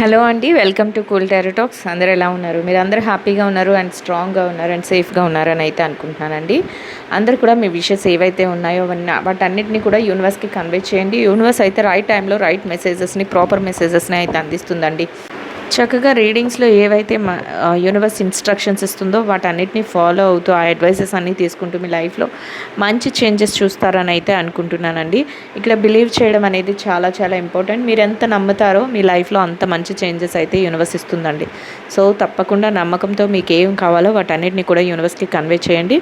Hello అండి, welcome to cool tarot talks. అందరూ ఎలా ఉన్నారు? మీరు అందరూ హ్యాపీగా ఉన్నారు అండ్ స్ట్రాంగ్గా ఉన్నారు అండ్ సేఫ్గా ఉన్నారని అయితే అనుకుంటున్నానండి. అందరూ కూడా మీ విషెస్ ఏవైతే ఉన్నాయో వాటన్నిటిని కూడా యూనివర్స్కి కన్వే చేయండి. యూనివర్స్ అయితే రైట్ టైంలో రైట్ మెసేజెస్ని, ప్రాపర్ మెసేజెస్ని అయితే అందిస్తుందండి. చక్కగా రీడింగ్స్లో ఏవైతే యూనివర్స్ ఇన్స్ట్రక్షన్స్ ఇస్తుందో వాటన్నిటిని ఫాలో అవుతూ ఆ అడ్వైజెస్ అన్నీ తీసుకుంటూ మీ లైఫ్లో మంచి చేంజెస్ చూస్తారని అయితే అనుకుంటున్నానండి. ఇక్కడ బిలీవ్ చేయడం అనేది చాలా చాలా ఇంపార్టెంట్. మీరు ఎంత నమ్ముతారో మీ లైఫ్లో అంత మంచి చేంజెస్ అయితే యూనివర్స్ ఇస్తుందండి. సో తప్పకుండా నమ్మకంతో మీకు ఏం కావాలో వాటన్నిటిని కూడా యూనివర్స్కి కన్వే చేయండి.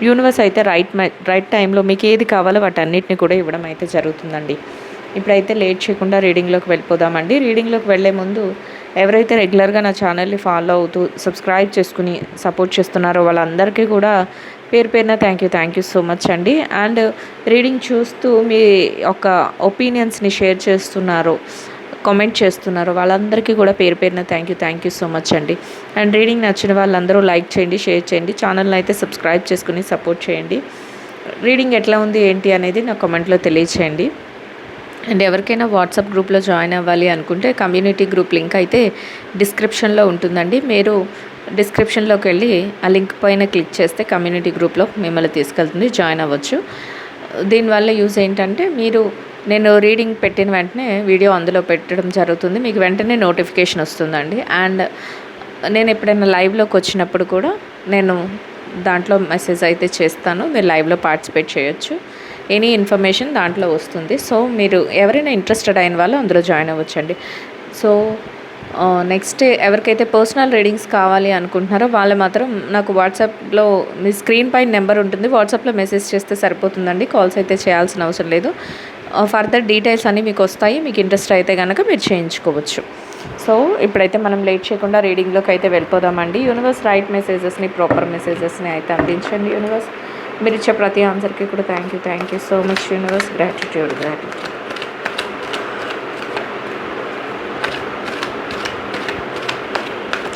యూనివర్స్ అయితే రైట్ టైంలో మీకు ఏది కావాలో వాటన్నిటిని కూడా ఇవ్వడం అయితే జరుగుతుందండి. ఇప్పుడైతే లేట్ చేయకుండా రీడింగ్లోకి వెళ్ళిపోదామండి. రీడింగ్లోకి వెళ్ళే ముందు ఎవరైతే రెగ్యులర్గా నా ఛానల్ని ఫాలో అవుతూ సబ్స్క్రైబ్ చేసుకుని సపోర్ట్ చేస్తున్నారో వాళ్ళందరికీ కూడా పేరు పేరున థ్యాంక్ యూ సో మచ్ అండి. అండ్ రీడింగ్ చూస్తూ మీ యొక్క ఒపీనియన్స్ని షేర్ చేస్తున్నారు, కామెంట్ చేస్తున్నారు, వాళ్ళందరికీ కూడా పేరు పేరున థ్యాంక్ యూ సో మచ్ అండి. అండ్ రీడింగ్ నచ్చిన వాళ్ళందరూ లైక్ చేయండి, షేర్ చేయండి, ఛానల్ని అయితే సబ్స్క్రైబ్ చేసుకుని సపోర్ట్ చేయండి. రీడింగ్ ఎట్లా ఉంది ఏంటి అనేది నా కామెంట్లో తెలియచేయండి. అండ్ ఎవరికైనా వాట్సాప్ గ్రూప్లో జాయిన్ అవ్వాలి అనుకుంటే కమ్యూనిటీ గ్రూప్ లింక్ అయితే డిస్క్రిప్షన్లో ఉంటుందండి. మీరు డిస్క్రిప్షన్లోకి వెళ్ళి ఆ లింక్ పైన క్లిక్ చేస్తే కమ్యూనిటీ గ్రూప్లో మిమ్మల్ని తీసుకెళ్తుంది, జాయిన్ అవ్వచ్చు. దీనివల్ల యూజ్ ఏంటంటే నేను రీడింగ్ పెట్టిన వెంటనే వీడియో అందులో పెట్టడం జరుగుతుంది, మీకు వెంటనే నోటిఫికేషన్ వస్తుందండి. అండ్ నేను ఎప్పుడైనా లైవ్లోకి వచ్చినప్పుడు కూడా నేను దాంట్లో మెసేజ్ అయితే చేస్తాను, మీరు లైవ్లో పార్టిసిపేట్ చేయొచ్చు. ఎనీ ఇన్ఫర్మేషన్ దాంట్లో వస్తుంది. సో మీరు ఎవరైనా ఇంట్రెస్టెడ్ అయిన వాళ్ళు అందులో జాయిన్ అవ్వచ్చండి. సో నెక్స్ట్ ఎవరికైతే పర్సనల్ రీడింగ్స్ కావాలి అనుకుంటున్నారో వాళ్ళు మాత్రం నాకు వాట్సాప్లో మీ స్క్రీన్ పైన నెంబర్ ఉంటుంది, వాట్సాప్లో మెసేజ్ చేస్తే సరిపోతుందండి. కాల్స్ అయితే చేయాల్సిన అవసరం లేదు. ఫర్దర్ డీటెయిల్స్ అన్నీ మీకు వస్తాయి, మీకు ఇంట్రెస్ట్ అయితే కనుక మీరు చేయించుకోవచ్చు. సో ఇప్పుడైతే మనం లేట్ చేయకుండా రీడింగ్లోకి అయితే వెళ్ళిపోదామండి. యూనివర్స్ రైట్ మెసేజెస్ని, ప్రాపర్ మెసేజెస్ని అయితే అందించండి. యూనివర్స్ మీరు ఇచ్చే ప్రతి ఆన్సర్కి కూడా thank you so much universe. Gratitude.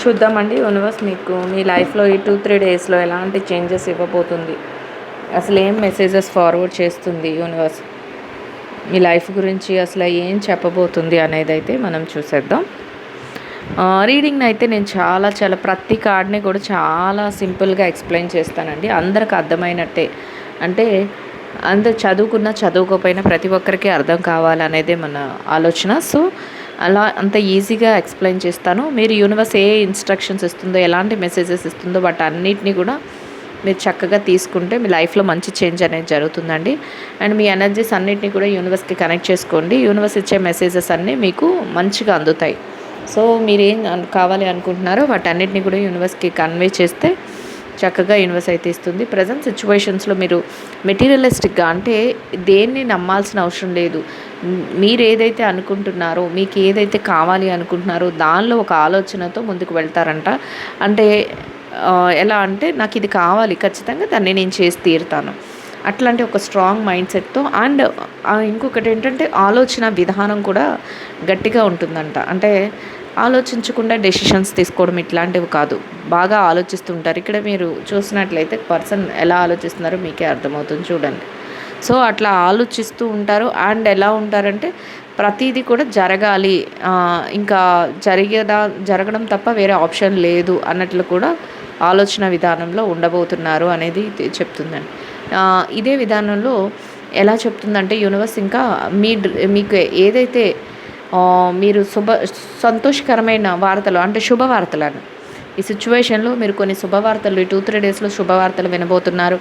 చూద్దామండి యూనివర్స్ మీకు మీ లైఫ్లో ఈ 2-3 డేస్లో ఎలాంటి చేంజెస్ ఇవ్వబోతుంది, అసలు ఏం మెసేజెస్ ఫార్వర్డ్ చేస్తుంది యూనివర్స్, మీ లైఫ్ గురించి అసలు ఏం చెప్పబోతుంది అనేది అయితే మనం చూసేద్దాం. రీడింగ్ని అయితే నేను చాలా ప్రతి కార్డ్ని కూడా చాలా సింపుల్గా ఎక్స్ప్లెయిన్ చేస్తానండి, అందరికి అర్థమైనట్టే. అంటే అందరు చదువుకున్నా చదువుకోపోయినా ప్రతి ఒక్కరికి అర్థం కావాలనేదే మన ఆలోచన. సో అలా అంత ఈజీగా ఎక్స్ప్లెయిన్ చేస్తాను. మీరు యూనివర్స్ ఏ ఇన్స్ట్రక్షన్స్ ఇస్తుందో, ఎలాంటి మెసేజెస్ ఇస్తుందో వాటన్నిటిని కూడా మీరు చక్కగా తీసుకుంటే మీ లైఫ్లో మంచి చేంజ్ అనేది జరుగుతుందండి. అండ్ మీ ఎనర్జీస్ అన్నిటిని కూడా యూనివర్స్కి కనెక్ట్ చేసుకోండి. యూనివర్స్ ఇచ్చే మెసేజెస్ అన్నీ మీకు మంచిగా అందుతాయి. సో మీరేం కావాలి అనుకుంటున్నారో వాటన్నిటిని కూడా యూనివర్స్కి కన్వే చేస్తే చక్కగా యూనివర్స్ అయితే ఇస్తుంది. ప్రజెంట్ సిచ్యువేషన్స్లో మీరు మెటీరియలిస్టిక్గా, అంటే దేన్ని నమ్మాల్సిన అవసరం లేదు. మీరు ఏదైతే అనుకుంటున్నారో, మీకు ఏదైతే కావాలి అనుకుంటున్నారో దానిలో ఒక ఆలోచనతో ముందుకు వెళ్తారంట. అంటే ఎలా అంటే నాకు ఇది కావాలి, ఖచ్చితంగా దాన్ని నేను చేసి తీరుతాను, అట్లాంటి ఒక స్ట్రాంగ్ మైండ్ సెట్తో. అండ్ ఇంకొకటి ఏంటంటే ఆలోచన విధానం కూడా గట్టిగా ఉంటుందంట. అంటే ఆలోచించకుండా డెసిషన్స్ తీసుకోవడం ఇట్లాంటివి కాదు, బాగా ఆలోచిస్తుంటారు. ఇక్కడ మీరు చూసినట్లయితే పర్సన్ ఎలా ఆలోచిస్తున్నారో మీకే అర్థమవుతుంది, చూడండి. సో అట్లా ఆలోచిస్తూ ఉంటారు. అండ్ ఎలా ఉంటారంటే ప్రతిదీ కూడా జరగాలి, ఇంకా జరగడం తప్ప వేరే ఆప్షన్ లేదు అన్నట్లు కూడా ఆలోచన విధానంలో ఉండబోతున్నారు అనేది చెప్తుందండి. ఇదే విధానంలో ఎలా చెప్తుందంటే యూనివర్స్ ఇంకా మీకు ఏదైతే మీరు సంతోషకరమైన వార్తలు, అంటే శుభవార్తలను, ఈ సిచ్యువేషన్లో మీరు కొన్ని శుభవార్తలు ఈ 2-3 డేస్లో శుభవార్తలు వినబోతున్నారు.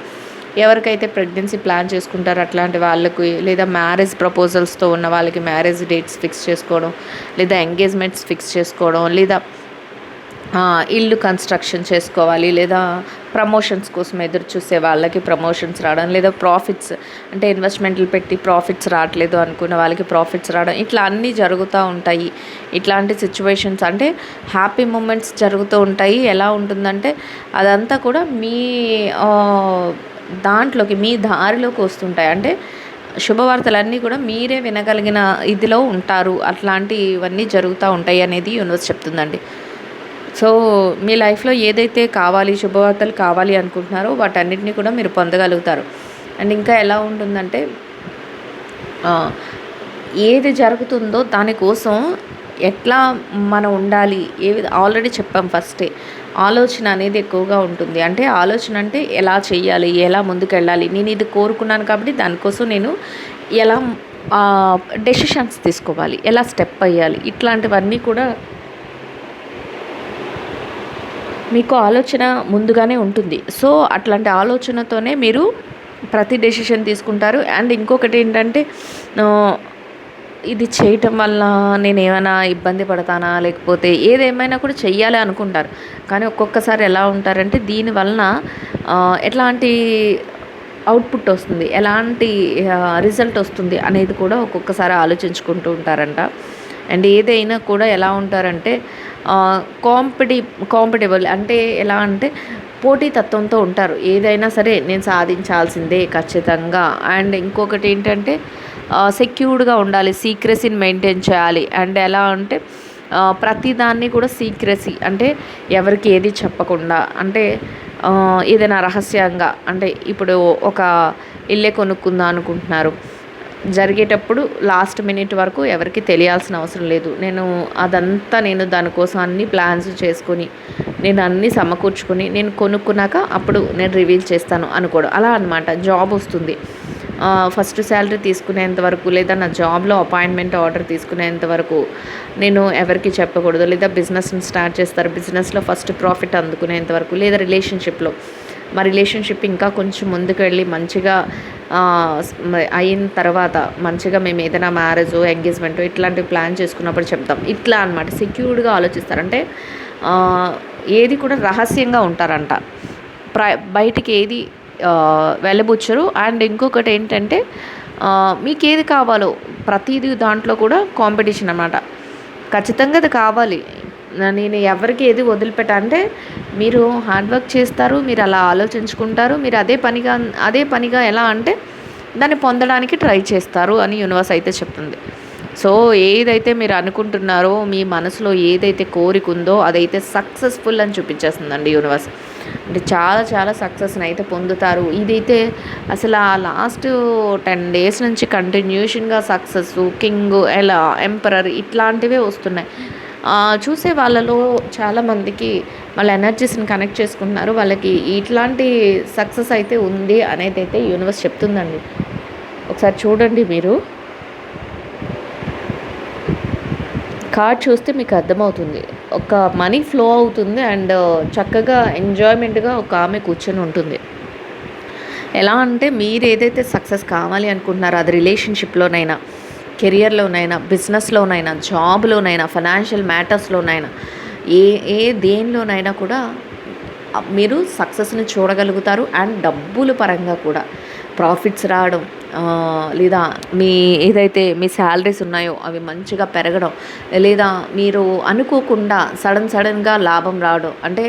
ఎవరికైతే ప్రెగ్నెన్సీ ప్లాన్ చేసుకుంటారో అట్లాంటి వాళ్ళకి, లేదా మ్యారేజ్ ప్రపోజల్స్తో ఉన్న వాళ్ళకి మ్యారేజ్ డేట్స్ ఫిక్స్ చేసుకోవడం, లేదా ఎంగేజ్మెంట్స్ ఫిక్స్ చేసుకోవడం, లేదా ఇల్లు కన్స్ట్రక్షన్ చేసుకోవాలి, లేదా ప్రమోషన్స్ కోసం ఎదురు చూసే వాళ్ళకి ప్రమోషన్స్ రావడం, లేదా ప్రాఫిట్స్, అంటే ఇన్వెస్ట్మెంట్లు పెట్టి ప్రాఫిట్స్ రావట్లేదు అనుకున్న వాళ్ళకి ప్రాఫిట్స్ రావడం, ఇట్లా అన్నీ జరుగుతూ ఉంటాయి. ఇట్లాంటి సిచ్యువేషన్స్ అంటే హ్యాపీ మూమెంట్స్ జరుగుతూ ఉంటాయి. ఎలా ఉంటుందంటే అదంతా కూడా మీ దాంట్లోకి, మీ దారిలోకి వస్తుంటాయి. అంటే శుభవార్తలన్నీ కూడా మీరే వినగలిగిన ఇదిలో ఉంటారు, అట్లాంటివన్నీ జరుగుతూ ఉంటాయి అనేది యూనివర్స్ చెప్తుందండి. సో మీ లైఫ్లో ఏదైతే కావాలి, శుభవార్తలు కావాలి అనుకుంటున్నారో వాటన్నిటిని కూడా మీరు పొందగలుగుతారు. అండ్ ఇంకా ఎలా ఉంటుందంటే ఏది జరుగుతుందో దానికోసం ఎట్లా మనం ఉండాలి ఆల్రెడీ చెప్పాం ఫస్టే. ఆలోచన అనేది ఎక్కువగా ఉంటుంది. అంటే ఆలోచన అంటే ఎలా చెయ్యాలి, ఎలా ముందుకెళ్ళాలి, నేను ఇది కోరుకున్నాను కాబట్టి దానికోసం నేను ఎలా డెసిషన్స్ తీసుకోవాలి, ఎలా స్టెప్ అయ్యాలి, ఇట్లాంటివన్నీ కూడా మీకు ఆలోచన ముందుగానే ఉంటుంది. సో అట్లాంటి ఆలోచనతోనే మీరు ప్రతి డెసిషన్ తీసుకుంటారు. అండ్ ఇంకొకటి ఏంటంటే ఇది చేయటం వల్ల నేను ఏమైనా ఇబ్బంది పడతానా, లేకపోతే ఏదేమైనా కూడా చెయ్యాలి అనుకుంటారు. కానీ ఒక్కొక్కసారి ఎలా ఉంటారంటే దీనివలన ఎట్లాంటి అవుట్పుట్ వస్తుంది, ఎలాంటి రిజల్ట్ వస్తుంది అనేది కూడా ఒక్కొక్కసారి ఆలోచించుకుంటూ ఉంటారంట. అండ్ ఏదైనా కూడా ఎలా ఉంటారంటే కాంపిటీ కాంపిటబుల్ అంటే ఎలా అంటే పోటీతత్వంతో ఉంటారు. ఏదైనా సరే నేను సాధించాల్సిందే ఖచ్చితంగా. అండ్ ఇంకొకటి ఏంటంటే సెక్యూర్డ్గా ఉండాలి, సీక్రెసీని మెయింటైన్ చేయాలి. అండ్ ఎలా అంటే ప్రతిదాన్ని కూడా సీక్రెసీ అంటే ఎవరికి ఏది చెప్పకుండా, అంటే ఏదైనా రహస్యంగా, అంటే ఇప్పుడు ఒక ఇల్లే కొనుక్కుందాం అనుకుంటున్నారు, జరిగేటప్పుడు లాస్ట్ మినిట్ వరకు ఎవరికి తెలియాల్సిన అవసరం లేదు. నేను దానికోసం అన్ని ప్లాన్స్ చేసుకొని, నేను అన్నీ సమకూర్చుకొని, నేను కొనుక్కున్నాక అప్పుడు నేను రివీల్ చేస్తాను అనుకోవడం. అలా అనమాట. జాబ్ వస్తుంది, ఫస్ట్ శాలరీ తీసుకునేంత వరకు, లేదా నా జాబ్లో అపాయింట్మెంట్ ఆర్డర్ తీసుకునేంత వరకు నేను ఎవరికి చెప్పకూడదు. లేదా బిజినెస్ని స్టార్ట్ చేస్తారు, బిజినెస్లో ఫస్ట్ ప్రాఫిట్ అందుకునేంత వరకు, లేదా రిలేషన్షిప్లో మా రిలేషన్షిప్ ఇంకా కొంచెం ముందుకు వెళ్ళి మంచిగా అయిన తర్వాత మంచిగా మేము ఏదైనా మ్యారేజో ఎంగేజ్మెంటో ఇట్లాంటివి ప్లాన్ చేసుకున్నప్పుడు చెప్తాం. ఇట్లా అనమాట. సెక్యూర్డ్గా ఆలోచిస్తారంటే ఏది కూడా రహస్యంగా ఉంటారంట, బయటికి ఏది వెళ్ళబుచ్చరు. అండ్ ఇంకొకటి ఏంటంటే మీకు ఏది కావాలో ప్రతిదీ దాంట్లో కూడా కాంపిటీషన్ అన్నమాట. ఖచ్చితంగా అది కావాలి, నేను ఎవరికి ఏది వదిలిపెట్టా అంటే మీరు హార్డ్ వర్క్ చేస్తారు, మీరు అలా ఆలోచించుకుంటారు, మీరు అదే పనిగా ఎలా అంటే దాన్ని పొందడానికి ట్రై చేస్తారు అని యూనివర్స్ అయితే చెప్తుంది. సో ఏదైతే మీరు అనుకుంటున్నారో, మీ మనసులో ఏదైతే కోరిక ఉందో అదైతే సక్సెస్ఫుల్ అని చూపించేస్తుందండి యూనివర్స్. అంటే చాలా చాలా సక్సెస్ని అయితే పొందుతారు. ఇదైతే అసలు ఆ లాస్ట్ 10 days నుంచి కంటిన్యూషన్గా సక్సెస్, కింగ్, ఎలా ఎంపరర్ ఇట్లాంటివే వస్తున్నాయి. చూసే వాళ్ళలో చాలామందికి వాళ్ళ ఎనర్జీస్ని కనెక్ట్ చేసుకుంటున్నారు, వాళ్ళకి ఇట్లాంటి సక్సెస్ అయితే ఉంది అనేది అయితే యూనివర్స్ చెప్తుందండి. ఒకసారి చూడండి, మీరు కార్డ్ చూస్తే మీకు అర్థమవుతుంది. ఒక మనీ ఫ్లో అవుతుంది అండ్ చక్కగా ఎంజాయ్మెంట్గా ఒక ఆమె కూర్చొని ఉంటుంది. ఎలా అంటే మీరు ఏదైతే సక్సెస్ కావాలి అనుకుంటున్నారో అది రిలేషన్షిప్లోనైనా, కెరియర్లోనైనా, బిజినెస్లోనైనా, జాబ్లోనైనా, ఫైనాన్షియల్ మ్యాటర్స్లోనైనా, దేనిలోనైనా కూడా మీరు సక్సెస్ని చూడగలుగుతారు. అండ్ డబ్బుల పరంగా కూడా ప్రాఫిట్స్ రావడం, లేదా ఏదైతే మీ శాలరీస్ ఉన్నాయో అవి మంచిగా పెరగడం, లేదా మీరు అనుకోకుండా సడన్గా లాభం రావడం, అంటే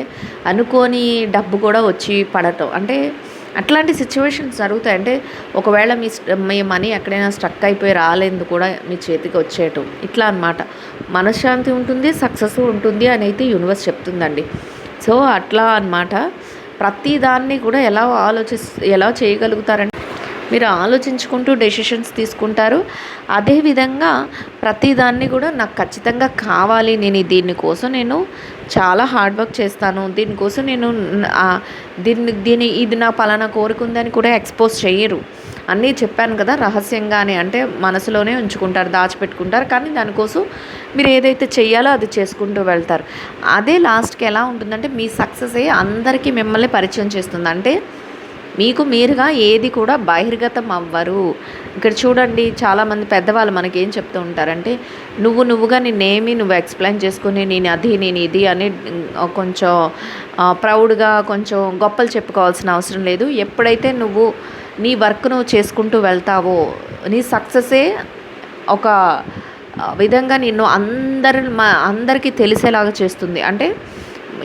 అనుకోని డబ్బు కూడా వచ్చి పడటం, అంటే అట్లాంటి సిచ్యువేషన్స్ జరుగుతాయి. అంటే ఒకవేళ మీ మనీ ఎక్కడైనా స్ట్రక్ అయిపోయి రాలేదు కూడా మీ చేతికి వచ్చేయటం, ఇట్లా అనమాట. మనశ్శాంతి ఉంటుంది, సక్సెస్ ఉంటుంది అని అయితే యూనివర్స్ చెప్తుందండి. సో అట్లా అనమాట. ప్రతిదాన్ని కూడా ఎలా చేయగలుగుతారంటే మీరు ఆలోచించుకుంటూ డెసిషన్స్ తీసుకుంటారు. అదేవిధంగా ప్రతిదాన్ని కూడా నాకు ఖచ్చితంగా కావాలి, దీనికోసం నేను చాలా హార్డ్ వర్క్ చేస్తాను, దీనికోసం నేను ఇది నా పలానా కోరుకుందని కూడా ఎక్స్పోజ్ చేయరు. అన్నీ చెప్పాను కదా, రహస్యంగానే, అంటే మనసులోనే ఉంచుకుంటారు, దాచిపెట్టుకుంటారు. కానీ దానికోసం మీరు ఏదైతే చెయ్యాలో అది చేసుకుంటూ వెళ్తారు. అదే లాస్ట్కి ఎలా ఉంటుందంటే మీ సక్సెస్ అందరికీ మిమ్మల్ని పరిచయం చేస్తుంది. అంటే మీకు మీరుగా ఏది కూడా బహిర్గతం అవ్వరు. ఇక్కడ చూడండి, చాలామంది పెద్దవాళ్ళు మనకేం చెప్తూ ఉంటారంటే నువ్వుగా నువ్వు ఎక్స్ప్లెయిన్ చేసుకుని నేను ఇది అని కొంచెం ప్రౌడ్గా కొంచెం గొప్పలు చెప్పుకోవాల్సిన అవసరం లేదు. ఎప్పుడైతే నువ్వు నీ వర్క్ నువ్వు చేసుకుంటూ వెళ్తావో నీ సక్సెసే ఒక విధంగా నిన్ను అందరికీ తెలిసేలాగా చేస్తుంది. అంటే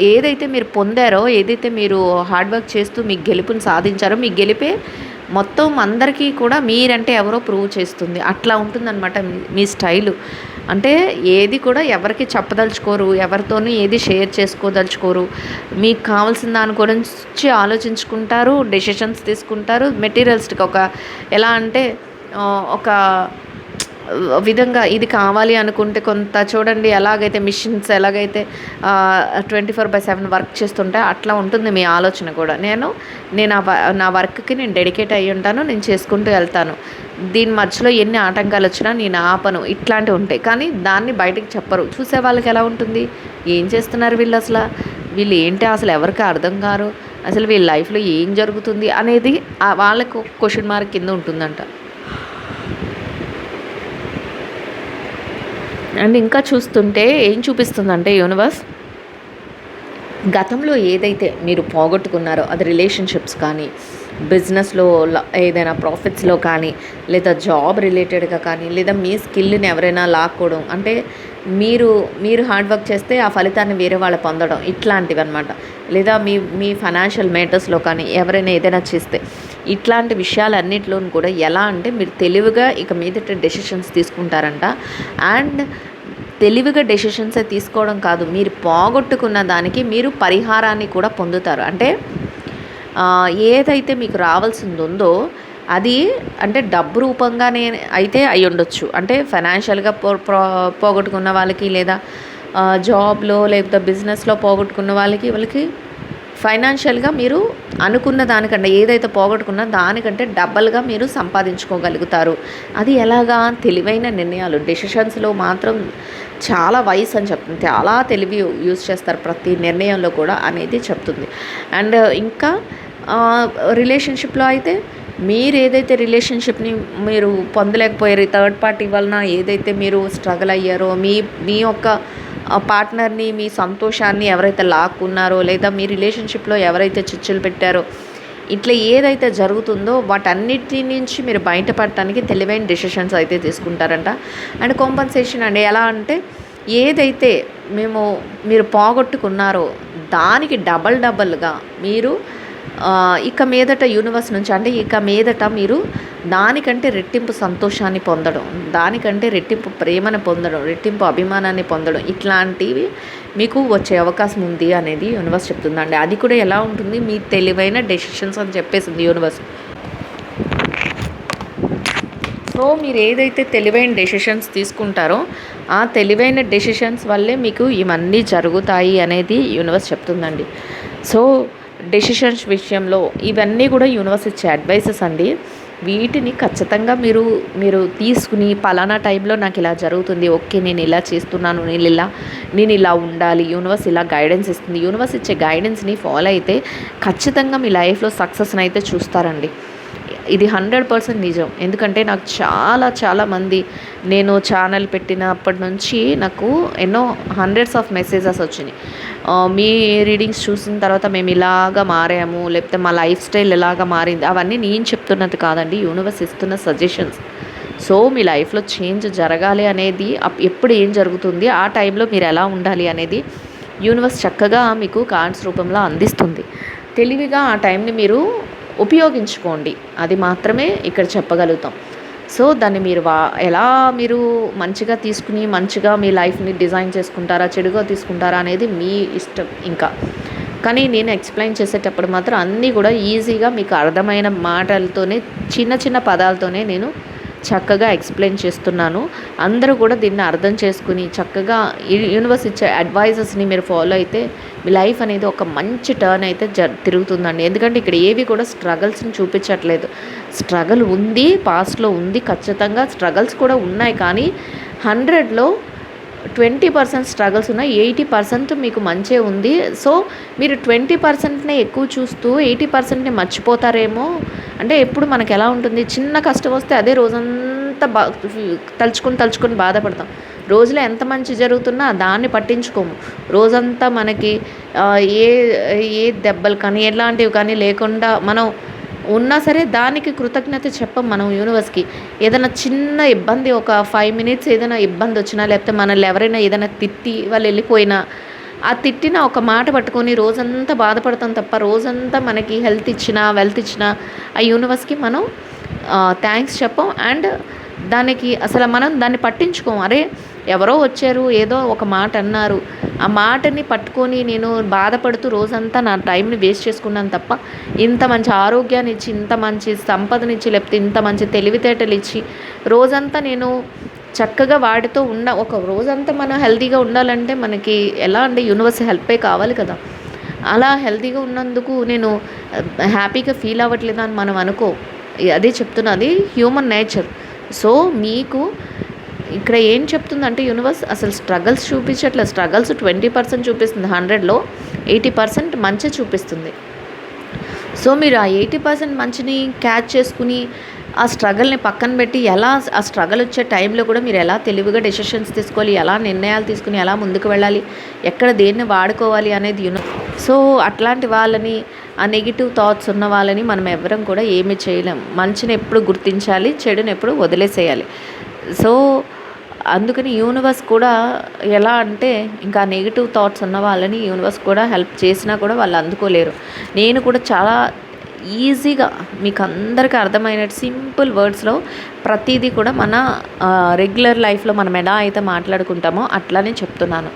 ఏదైతే మీరు పొందారో, ఏదైతే మీరు హార్డ్ వర్క్ చేస్తూ మీ గెలుపుని సాధించారో, మీ గెలిపే మొత్తం అందరికీ కూడా మీరంటే ఎవరో ప్రూవ్ చేస్తుంది. అట్లా ఉంటుందన్నమాట మీ స్టైలు. అంటే ఏది కూడా ఎవరికి చెప్పదలుచుకోరు, ఎవరితోనూ ఏది షేర్ చేసుకోదలుచుకోరు. మీకు కావాల్సిన దాని గురించి ఆలోచించుకుంటారు, డెసిషన్స్ తీసుకుంటారు. మెటీరియలిస్టిక్ ఎలా అంటే ఒక విధంగా ఇది కావాలి అనుకుంటే కొంత చూడండి ఎలాగైతే మిషన్స్ ఎలాగైతే 24/7 వర్క్ చేస్తుంటే అట్లా ఉంటుంది మీ ఆలోచన కూడా. నేను నా వర్క్కి నేను డెడికేట్ అయ్యి ఉంటాను, నేను చేసుకుంటూ వెళ్తాను. దీని మధ్యలో ఎన్ని ఆటంకాలు వచ్చినా నేను ఆపను, ఇట్లాంటివి ఉంటాయి. కానీ దాన్ని బయటకు చెప్పరు. చూసే వాళ్ళకి ఎలా ఉంటుంది, ఏం చేస్తున్నారు వీళ్ళు, అసలు వీళ్ళు ఏంటి, అసలు ఎవరికి అర్థం కారు, అసలు వీళ్ళ లైఫ్లో ఏం జరుగుతుంది అనేది వాళ్ళకు క్వశ్చన్ మార్క్ కింద ఉంటుందంట. అండ్ ఇంకా చూస్తుంటే ఏం చూపిస్తుందంటే యూనివర్స్, గతంలో ఏదైతే మీరు పోగొట్టుకున్నారో అది రిలేషన్షిప్స్ కానీ, బిజినెస్లో ఏదైనా ప్రాఫిట్స్లో కానీ, లేదా జాబ్ రిలేటెడ్గా కానీ, లేదా మీ స్కిల్ని ఎవరైనా లాక్కోవడం, అంటే మీరు హార్డ్ వర్క్ చేస్తే ఆ ఫలితాన్ని వేరే వాళ్ళు పొందడం, ఇట్లాంటివి అనమాట. లేదా మీ ఫైనాన్షియల్ మేటర్స్లో కానీ ఎవరైనా ఏదైనా చేస్తే, ఇట్లాంటి విషయాలన్నిటిలోనూ కూడా ఎలా అంటే మీరు తెలివిగా ఇక మీదట డెసిషన్స్ తీసుకుంటారంట. అండ్ తెలివిగా డెసిషన్సే తీసుకోవడం కాదు, మీరు పోగొట్టుకున్న దానికి మీరు పరిహారాన్ని కూడా పొందుతారు. అంటే ఏదైతే మీకు రావాల్సింది ఉందో అది, అంటే డబ్బు రూపంగానే అయితే అయి ఉండొచ్చు. అంటే ఫైనాన్షియల్గా పోగొట్టుకున్న వాళ్ళకి, లేదా జాబ్లో లేకపోతే బిజినెస్లో పోగొట్టుకున్న వాళ్ళకి ఫైనాన్షియల్గా మీరు అనుకున్న దానికంటే, ఏదైతే పోగొట్టుకున్నా దానికంటే డబల్గా మీరు సంపాదించుకోగలుగుతారు. అది ఎలాగా, తెలివైన నిర్ణయాలు, డెసిషన్స్లో మాత్రం చాలా వైస్ అని చెప్తుంది, చాలా తెలివి యూజ్ చేస్తారు ప్రతి నిర్ణయంలో కూడా అనేది చెప్తుంది. అండ్ ఇంకా రిలేషన్షిప్లో అయితే మీరు ఏదైతే రిలేషన్షిప్ని మీరు పొందలేకపోయారు, థర్డ్ పార్టీ వలన ఏదైతే మీరు స్ట్రగుల్ అయ్యారో, మీ యొక్క పార్ట్నర్ని, మీ సంతోషాన్ని ఎవరైతే లాక్కున్నారో, లేదా మీ రిలేషన్షిప్లో ఎవరైతే చిచ్చులు పెట్టారో, ఇట్లా ఏదైతే జరుగుతుందో వాటన్నిటి నుంచి మీరు బయటపడటానికి తెలివైన డెసిషన్స్ అయితే తీసుకుంటారంట. అండ్ కాంపన్సేషన్ అండి, ఎలా అంటే ఏదైతే మీరు పోగొట్టుకున్నారో దానికి డబల్గా మీరు ఇక మీదట యూనివర్స్ నుంచి, అంటే ఇక మీదట మీరు దానికంటే రెట్టింపు సంతోషాన్ని పొందడం, దానికంటే రెట్టింపు ప్రేమను పొందడం, రెట్టింపు అభిమానాన్ని పొందడం, ఇట్లాంటివి మీకు వచ్చే అవకాశం ఉంది అనేది యూనివర్స్ చెప్తుందండి. అది కూడా ఎలా ఉంటుంది, మీ తెలివైన డెసిషన్స్ అని చెప్పేసింది యూనివర్స్. సో మీరు ఏదైతే తెలివైన డెసిషన్స్ తీసుకుంటారో ఆ తెలివైన డెసిషన్స్ వల్లే మీకు ఇవన్నీ జరుగుతాయి అనేది యూనివర్స్ చెప్తుందండి. సో డెసిషన్స్ విషయంలో ఇవన్నీ కూడా యూనివర్స్ ఇచ్చే అడ్వైసెస్ అండి. వీటిని ఖచ్చితంగా మీరు తీసుకుని పలానా టైంలో నాకు ఇలా జరుగుతుంది, ఓకే నేను ఇలా చేస్తున్నాను, నేను ఇలా ఉండాలి, యూనివర్స్ ఇలా గైడెన్స్ ఇస్తుంది, యూనివర్స్ ఇచ్చే గైడెన్స్ని ఫాలో అయితే ఖచ్చితంగా మీ లైఫ్లో సక్సెస్ని అయితే చూస్తారండి. ఇది 100% నిజం. ఎందుకంటే నాకు చాలా మంది, నేను ఛానల్ పెట్టినప్పటి నుంచి నాకు ఎన్నో హండ్రెడ్స్ ఆఫ్ మెసేజెస్ వచ్చినాయి. మీ రీడింగ్స్ చూసిన తర్వాత మేము ఇలాగా మారాము, లేకపోతే మా లైఫ్ స్టైల్ ఎలాగా మారింది, అవన్నీ నేను చెప్తున్నది కాదండి, యూనివర్స్ ఇస్తున్న సజెషన్స్. సో మీ లైఫ్లో చేంజ్ జరగాలి అనేది, ఎప్పుడు ఏం జరుగుతుంది, ఆ టైంలో మీరు ఎలా ఉండాలి అనేది యూనివర్స్ చక్కగా మీకు కార్డ్స్ రూపంలో అందిస్తుంది. తెలివిగా ఆ టైంని మీరు ఉపయోగించుకోండి, అది మాత్రమే ఇక్కడ చెప్పగలుగుతాం. సో దాన్ని ఎలా మీరు మంచిగా తీసుకుని మంచిగా మీ లైఫ్ని డిజైన్ చేసుకుంటారా, చెడుగా తీసుకుంటారా అనేది మీ ఇష్టం. ఇంకా కానీ నేను ఎక్స్ప్లెయిన్ చేసేటప్పుడు మాత్రం అన్నీ కూడా ఈజీగా మీకు అర్థమైన మాటలతోనే, చిన్న పదాలతోనే నేను చక్కగా ఎక్స్ప్లెయిన్ చేస్తున్నాను. అందరూ కూడా దీన్ని అర్థం చేసుకుని చక్కగా యూనివర్స్ ఇచ్చే అడ్వైజెస్ని మీరు ఫాలో అయితే మీ లైఫ్ అనేది ఒక మంచి టర్న్ అయితే తిరుగుతుందండి. ఎందుకంటే ఇక్కడ ఏవి కూడా స్ట్రగల్స్ని చూపించట్లేదు. స్ట్రగల్ ఉంది, పాస్ట్లో ఉంది, ఖచ్చితంగా స్ట్రగల్స్ కూడా ఉన్నాయి. కానీ 100లో 20% స్ట్రగల్స్ ఉన్నాయి, 80% మీకు మంచే ఉంది. సో మీరు 20%నే ఎక్కువ చూస్తూ 80%ని మర్చిపోతారేమో. అంటే ఎప్పుడు మనకు ఎలా ఉంటుంది, చిన్న కష్టం వస్తే అదే రోజంతా తలుచుకొని బాధపడతాం. రోజులో ఎంత మంచి జరుగుతున్నా దాన్ని పట్టించుకోము. రోజంతా మనకి ఏ దెబ్బలు కానీ ఎలాంటివి కానీ లేకుండా మనం ఉన్నా సరే దానికి కృతజ్ఞత చెప్పం మనం యూనివర్స్కి. ఏదైనా చిన్న ఇబ్బంది, ఒక 5 మినిట్స్ ఏదైనా ఇబ్బంది వచ్చినా, లేకపోతే మనల్ని ఎవరైనా ఏదైనా తిట్టి వాళ్ళు వెళ్ళిపోయినా, ఆ తిట్టిన ఒక మాట పట్టుకొని రోజంతా బాధపడతాం తప్ప, రోజంతా మనకి హెల్త్ ఇచ్చినా వెల్త్ ఇచ్చినా ఆ యూనివర్స్కి మనం థ్యాంక్స్ చెప్పం. అండ్ దానికి అసలు మనం దాన్ని పట్టించుకోం. అరే ఎవరో వచ్చారు, ఏదో ఒక మాట అన్నారు, ఆ మాటని పట్టుకొని నేను బాధపడుతూ రోజంతా నా టైంని వేస్ట్ చేసుకున్నాను తప్ప, ఇంత మంచి ఆరోగ్యాన్ని ఇచ్చి, ఇంత మంచి సంపదనిచ్చి, లేకపోతే ఇంత మంచి తెలివితేటలు ఇచ్చి రోజంతా నేను చక్కగా వాటితో ఒక రోజంతా మనం హెల్తీగా ఉండాలంటే మనకి ఎలా అంటే యూనివర్స్ హెల్పే కావాలి కదా. అలా హెల్తీగా ఉన్నందుకు నేను హ్యాపీగా ఫీల్ అవ్వట్లేదు అని మనం అనుకో. అదే చెప్తున్నా, అది హ్యూమన్ నేచర్. సో మీకు ఇక్కడ ఏం చెప్తుందంటే యూనివర్స్ అసలు స్ట్రగల్స్ చూపించట్లేదు. స్ట్రగల్స్ 20% చూపిస్తుంది, 100లో 80% మంచి చూపిస్తుంది. సో మీరు ఆ 80% మంచిని క్యాచ్ చేసుకుని ఆ స్ట్రగల్ని పక్కన పెట్టి ఎలా ఆ స్ట్రగల్ వచ్చే టైంలో కూడా మీరు ఎలా తెలివిగా డెసిషన్స్ తీసుకోవాలి, ఎలా నిర్ణయాలు తీసుకుని ఎలా ముందుకు వెళ్ళాలి, ఎక్కడ దేన్ని వాడుకోవాలి అనేది సో అట్లాంటి వాళ్ళని, ఆ నెగిటివ్ థాట్స్ ఉన్న వాళ్ళని మనం ఎవ్వరం కూడా ఏమీ చేయలేం. మంచిని ఎప్పుడు గుర్తించాలి, చెడుని ఎప్పుడు వదిలేసేయాలి. సో అందుకని యూనివర్స్ కూడా ఎలా అంటే ఇంకా నెగిటివ్ థాట్స్ ఉన్న వాళ్ళని యూనివర్స్ కూడా హెల్ప్ చేసినా కూడా వాళ్ళు అందుకోలేరు. నేను కూడా చాలా ఈజీగా మీకు అందరికీ అర్థమైనట్టు సింపుల్ వర్డ్స్లో ప్రతిదీ కూడా మన రెగ్యులర్ లైఫ్లో మనం ఎలా అయితే మాట్లాడుకుంటామో అట్లానే చెప్తున్నాను.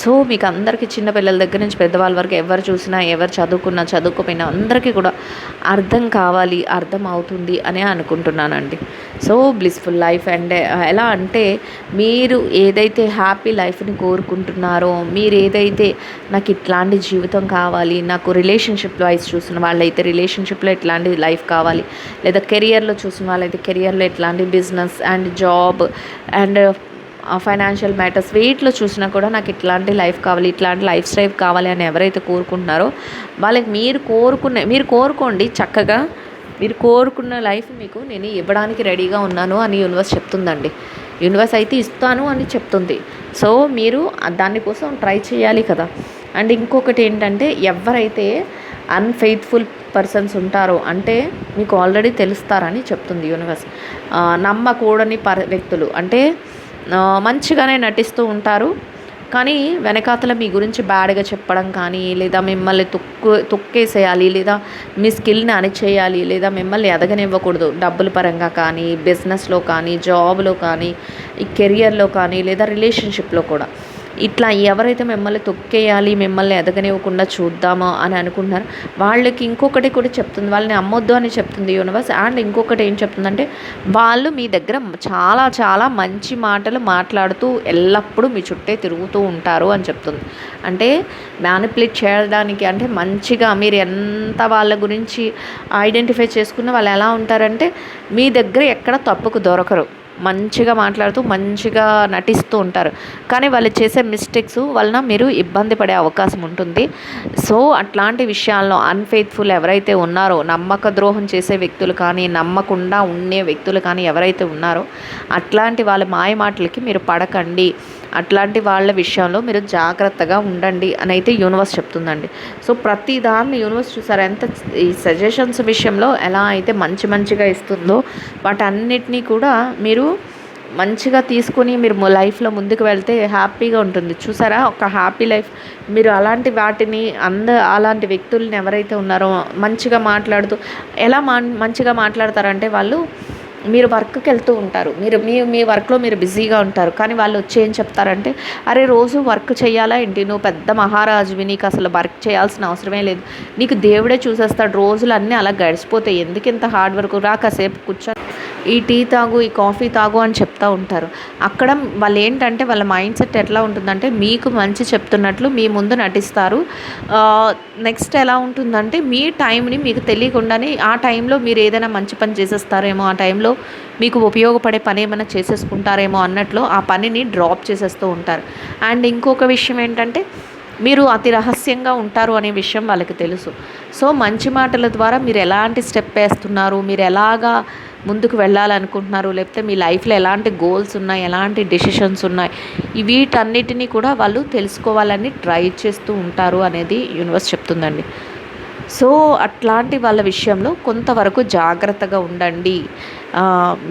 సో మీకు అందరికీ చిన్నపిల్లల దగ్గర నుంచి పెద్దవాళ్ళ వరకు ఎవరు చూసినా, ఎవరు చదువుకున్నా చదువుకోపోయినా అందరికీ కూడా అర్థం కావాలి, అర్థం అవుతుంది అనే అనుకుంటున్నానండి. సో బ్లిస్ఫుల్ లైఫ్ అండ్ ఎలా అంటే మీరు ఏదైతే హ్యాపీ లైఫ్ని కోరుకుంటున్నారో, మీరు ఏదైతే నాకు ఇట్లాంటి జీవితం కావాలి, నాకు రిలేషన్షిప్ వైజ్ చూసిన వాళ్ళైతే రిలేషన్షిప్లో ఇట్లాంటి లైఫ్ కావాలి, లేదా కెరియర్లో చూసిన వాళ్ళైతే కెరియర్లో ఇట్లాంటి business and job and financial matters వీటిలో చూసినా కూడా నాకు ఇట్లాంటి లైఫ్ కావాలి, ఇట్లాంటి లైఫ్ స్టైల్ కావాలి అని ఎవరైతే కోరుకుంటున్నారో వాళ్ళకి మీరు కోరుకోండి చక్కగా. మీరు కోరుకున్న లైఫ్ మీకు నేను ఇవ్వడానికి రెడీగా ఉన్నాను అని యూనివర్స్ చెప్తుందండి. యూనివర్స్ అయితే ఇస్తాను అని చెప్తుంది. సో మీరు దానికోసం ట్రై చేయాలి కదా. అండ్ ఇంకొకటి ఏంటంటే ఎవరైతే అన్ఫెయిత్ఫుల్ పర్సన్స్ ఉంటారో అంటే మీకు ఆల్రెడీ తెలుస్తారని చెప్తుంది యూనివర్స్. నమ్మకూడని వ్యక్తులు అంటే మంచిగానే నటిస్తూ ఉంటారు, కానీ వెనకాతల మీ గురించి బ్యాడ్గా చెప్పడం కానీ, లేదా మిమ్మల్ని తొక్కేసేయాలి, లేదా మీ స్కిల్ని అణిచేయాలి, లేదా మిమ్మల్ని ఎదగనివ్వకూడదు డబ్బుల పరంగా కానీ, బిజినెస్లో కానీ, జాబ్లో కానీ, ఈ కెరియర్లో కానీ, లేదా రిలేషన్షిప్లో కూడా. ఇట్లా ఎవరైతే మిమ్మల్ని తొక్కేయాలి, మిమ్మల్ని ఎదగనివ్వకుండా చూద్దామో అని అనుకుంటున్నారు వాళ్ళకి ఇంకొకటి కూడా చెప్తుంది, వాళ్ళని అమ్మొద్దు అని చెప్తుంది యూనివర్స్. అండ్ ఇంకొకటి ఏం చెప్తుందంటే వాళ్ళు మీ దగ్గర చాలా చాలా మంచి మాటలు మాట్లాడుతూ ఎల్లప్పుడూ మీ చుట్టే తిరుగుతూ ఉంటారు అని చెప్తుంది. అంటే మ్యానిపులేట్ చేయడానికి, అంటే మంచిగా మీరు ఎంత వాళ్ళ గురించి ఐడెంటిఫై చేసుకున్న వాళ్ళు ఎలా ఉంటారంటే మీ దగ్గర ఎక్కడ తప్పుకు దొరకరు, మంచిగా మాట్లాడుతూ మంచిగా నటిస్తూ ఉంటారు, కానీ వాళ్ళు చేసే మిస్టేక్స్ వలన మీరు ఇబ్బంది పడే అవకాశం ఉంటుంది. సో అట్లాంటి విషయాల్లో అన్ఫెయిత్ఫుల్ ఎవరైతే ఉన్నారో, నమ్మక ద్రోహం చేసే వ్యక్తులు కానీ, నమ్మకుండా ఉండే వ్యక్తులు కానీ ఎవరైతే ఉన్నారో అట్లాంటి వాళ్ళ మాయ మాటలకి మీరు పడకండి, అట్లాంటి వాళ్ళ విషయంలో మీరు జాగ్రత్తగా ఉండండి అని అయితే యూనివర్స్ చెప్తుందండి. సో ప్రతి దాన్ని యూనివర్స్ చూసారు ఎంత ఈ సజెషన్స్ విషయంలో ఎలా అయితే మంచిగా ఇస్తుందో వాటన్నిటినీ కూడా మీరు మంచిగా తీసుకుని మీరు లైఫ్లో ముందుకు వెళ్తే హ్యాపీగా ఉంటుంది. చూసారా ఒక హ్యాపీ లైఫ్. మీరు అలాంటి వాటిని అలాంటి వ్యక్తుల్ని ఎవరైతే ఉన్నారో మంచిగా మాట్లాడుతూ ఎలా మంచిగా మాట్లాడతారంటే వాళ్ళు మీరు వర్క్కి వెళ్తూ ఉంటారు, మీ వర్క్లో మీరు బిజీగా ఉంటారు, కానీ వాళ్ళు వచ్చి ఏం చెప్తారంటే అరే రోజు వర్క్ చేయాలా ఏంటి, నువ్వు పెద్ద మహారాజువి, నీకు అసలు వర్క్ చేయాల్సిన అవసరమే లేదు, నీకు దేవుడే చూసేస్తాడు, రోజులు అన్నీ అలా గడిచిపోతాయి, ఎందుకు ఇంత హార్డ్ వర్క్, రా కాసేపు కూర్చో, ఈ టీ తాగు, ఈ కాఫీ తాగు అని చెప్తూ ఉంటారు. అక్కడ వాళ్ళు ఏంటంటే వాళ్ళ మైండ్ సెట్ ఎట్లా ఉంటుందంటే మీకు మంచి చెప్తున్నట్లు మీ ముందు నటిస్తారు. నెక్స్ట్ ఎలా ఉంటుందంటే మీ టైంని మీకు తెలియకుండానే ఆ టైంలో మీరు ఏదైనా మంచి పని చేసేస్తారేమో, ఆ టైంలో మీకు ఉపయోగపడే పని ఏమైనా చేసేసుకుంటారేమో అన్నట్లు ఆ పనిని డ్రాప్ చేసేస్తూ ఉంటారు. అండ్ ఇంకొక విషయం ఏంటంటే మీరు అతి రహస్యంగా ఉంటారు అనే విషయం వాళ్ళకి తెలుసు. సో మంచి మాటల ద్వారా మీరు ఎలాంటి స్టెప్ వేస్తున్నారు, మీరు ఎలాగా ముందుకు వెళ్ళాలనుకుంటున్నారు, లేకపోతే మీ లైఫ్లో ఎలాంటి గోల్స్ ఉన్నాయి, ఎలాంటి డెసిషన్స్ ఉన్నాయి, వీటన్నిటినీ కూడా వాళ్ళు తెలుసుకోవాలని ట్రై చేస్తూ ఉంటారు అనేది యూనివర్స్ చెప్తుందండి. సో అట్లాంటి వాళ్ళ విషయంలో కొంతవరకు జాగ్రత్తగా ఉండండి.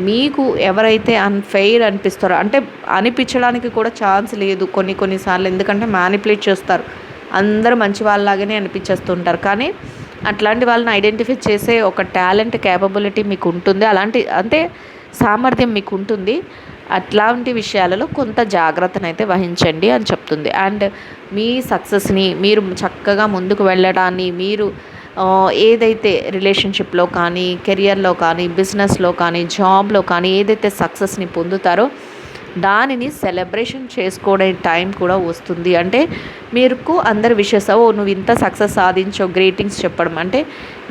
మీకు ఎవరైతే అన్ఫెయిర్ అనిపిస్తారో, అంటే అనిపించడానికి కూడా ఛాన్స్ లేదు కొన్నిసార్లు, ఎందుకంటే మ్యానిపులేట్ చేస్తారు, అందరూ మంచి వాళ్ళలాగానే అనిపించేస్తుంటారు, కానీ అట్లాంటి వాళ్ళని ఐడెంటిఫై చేసే ఒక టాలెంట్, క్యాపబిలిటీ మీకు ఉంటుంది, అంటే సామర్థ్యం మీకు ఉంటుంది. అట్లాంటి విషయాలలో కొంత జాగ్రత్తనైతే వహించండి అని చెప్తుంది. అండ్ మీ సక్సెస్ని, మీరు చక్కగా ముందుకు వెళ్ళడాన్ని, మీరు ఏదైతే రిలేషన్షిప్లో కానీ, కెరియర్లో కానీ, బిజినెస్లో కానీ, జాబ్లో కానీ ఏదైతే సక్సెస్ని పొందుతారో దానిని సెలబ్రేషన్ చేసుకోవడే టైం కూడా వస్తుంది. అంటే మీకు అందరు విషెస్ నువ్వు ఇంత సక్సెస్ సాధించావు గ్రీటింగ్స్ చెప్పడం అంటే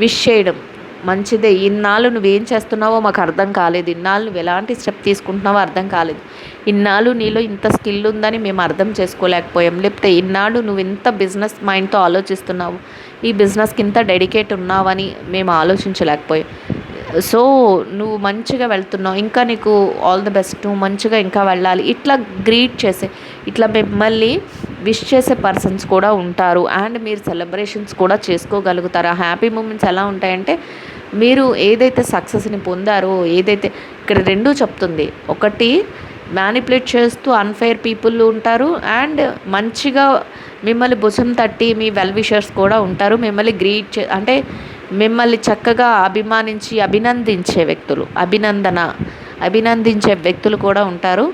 విష్ చేయడం మంచిదే. ఇన్నాళ్ళు నువ్వేం చేస్తున్నావో మాకు అర్థం కాలేదు, ఇన్నాళ్ళు నువ్వు ఎలాంటి స్టెప్ తీసుకుంటున్నావో అర్థం కాలేదు, ఇన్నాళ్ళు నీలో ఇంత స్కిల్ ఉందని మేము అర్థం చేసుకోలేకపోయాం, లేకపోతే ఇన్నాళ్ళు నువ్వు ఇంత బిజినెస్ మైండ్తో ఆలోచిస్తున్నావు, ఈ బిజినెస్కి ఇంత డెడికేట్ ఉన్నావని మేము ఆలోచించలేకపోయాం. సో నువ్వు మంచిగా వెళ్తున్నావు, ఇంకా నీకు ఆల్ ది బెస్ట్, నువ్వు మంచిగా ఇంకా వెళ్ళాలి, ఇట్లా గ్రీట్ చేసే, ఇట్లా మిమ్మల్ని విష్ చేసే పర్సన్స్ కూడా ఉంటారు. అండ్ మీరు సెలబ్రేషన్స్ కూడా చేసుకోగలుగుతారు. ఆ హ్యాపీ మూమెంట్స్ ఎలా ఉంటాయంటే మీరు ఏదైతే సక్సెస్ని పొందారో, ఏదైతే ఇక్కడ రెండూ చెప్తుంది, ఒకటి మ్యానిపులేట్ చేస్తూ అన్ఫెయిర్ పీపుల్ ఉంటారు, అండ్ మంచిగా మిమ్మల్ని భుజం తట్టి మీ వెల్ విషర్స్ కూడా ఉంటారు, మిమ్మల్ని గ్రీట్ అంటే మిమ్మల్ని చక్కగా అభినందించే వ్యక్తులు, అభినందించే వ్యక్తులు కూడా ఉంటారు.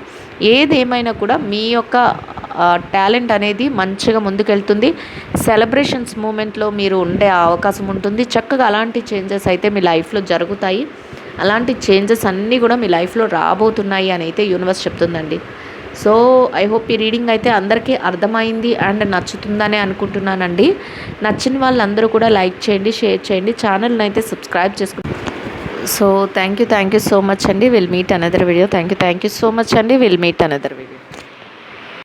ఏదేమైనా కూడా మీ యొక్క టాలెంట్ అనేది మంచిగా ముందుకెళ్తుంది. సెలబ్రేషన్స్ మూమెంట్లో మీరు ఉండే అవకాశం ఉంటుంది. చక్కగా అలాంటి చేంజెస్ అయితే మీ లైఫ్లో జరుగుతాయి. అలాంటి చేంజెస్ అన్నీ కూడా మీ లైఫ్లో రాబోతున్నాయి అని అయితే యూనివర్స్ చెప్తుందండి. సో ఐ హోప్ ఈ రీడింగ్ అయితే అందరికీ అర్థమైంది అండ్ నచ్చుతుందనే అనుకుంటున్నానండి. నచ్చిన వాళ్ళందరూ కూడా లైక్ చేయండి, షేర్ చేయండి, ఛానల్ని అయితే సబ్స్క్రైబ్ చేసుకోండి. So thank you so much అండి. Will meet another video. Thank you so much అండి. Will meet another video.